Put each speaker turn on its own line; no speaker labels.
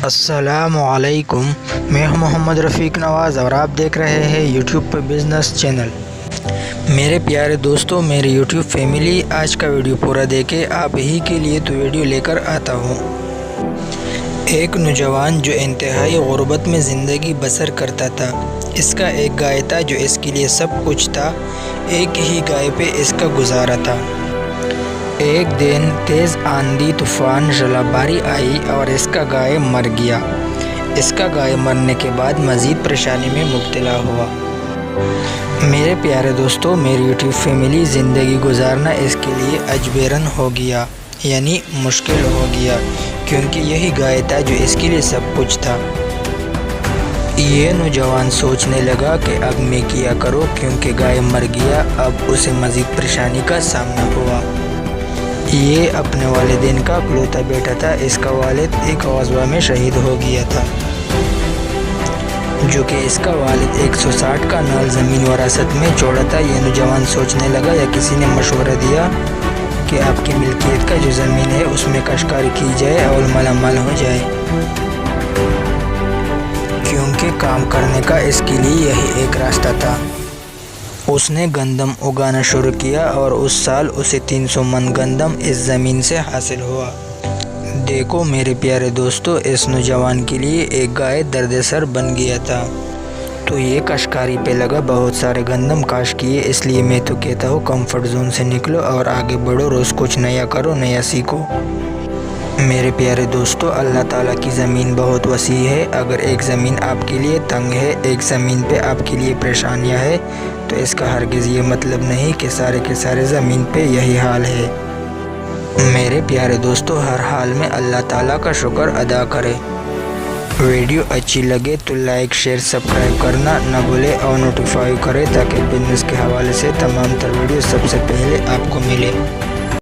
السلام علیکم، میں ہوں محمد رفیق نواز اور آپ دیکھ رہے ہیں یوٹیوب پہ بزنس چینل۔ میرے پیارے دوستو، میری یوٹیوب فیملی، آج کا ویڈیو پورا دیکھے، آپ ہی کے لیے تو ویڈیو لے کر آتا ہوں۔ ایک نوجوان جو انتہائی غربت میں زندگی بسر کرتا تھا، اس کا ایک گائے تھا جو اس کے لیے سب کچھ تھا۔ ایک ہی گائے پہ اس کا گزارا تھا۔ ایک دن تیز آندھی طوفان ژالہ باری آئی اور اس کا گائے مر گیا۔ اس کا گائے مرنے کے بعد مزید پریشانی میں مبتلا ہوا۔ میرے پیارے دوستو، میری یوٹیوب فیملی، زندگی گزارنا اس کے لیے اجباراً ہو گیا، یعنی مشکل ہو گیا، کیونکہ یہی گائے تھا جو اس کے لیے سب کچھ تھا۔ یہ نوجوان سوچنے لگا کہ اب میں کیا کروں، کیونکہ گائے مر گیا، اب اسے مزید پریشانی کا سامنا ہوا۔ یہ اپنے والدین کا اکلوتا بیٹا تھا۔ اس کا والد ایک غزوہ میں شہید ہو گیا تھا، جو کہ اس کا والد 160 کا نال زمین وراثت میں چھوڑا تھا۔ یہ نوجوان سوچنے لگا، یا کسی نے مشورہ دیا کہ آپ کی ملکیت کا جو زمین ہے اس میں کاشتکاری کی جائے اور مالا مال ہو جائے، کیونکہ کام کرنے کا اس کے لیے یہی ایک راستہ تھا۔ اس نے گندم اگانا شروع کیا اور اس سال اسے 300 من گندم اس زمین سے حاصل ہوا۔ دیکھو میرے پیارے دوستو، اس نوجوان کے لیے ایک گائے درد سر بن گیا تھا، تو یہ کاشتکاری پہ لگا، بہت سارے گندم کاشت کیے۔ اس لیے میں تو کہتا ہوں، کمفرٹ زون سے نکلو اور آگے بڑھو، روز کچھ نیا کرو، نیا سیکھو۔ میرے پیارے دوستو، اللہ تعالیٰ کی زمین بہت وسیع ہے۔ اگر ایک زمین آپ کے لیے تنگ ہے، ایک زمین پہ آپ کے لیے پریشانیاں ہے، تو اس کا ہرگز یہ مطلب نہیں کہ سارے کے سارے زمین پہ یہی حال ہے۔ میرے پیارے دوستو، ہر حال میں اللہ تعالیٰ کا شکر ادا کرے۔ ویڈیو اچھی لگے تو لائک، شیئر، سبسکرائب کرنا نہ بھولے اور نوٹیفائی کرے، تاکہ بزنس کے حوالے سے تمام تر ویڈیو سب سے پہلے آپ کو ملے۔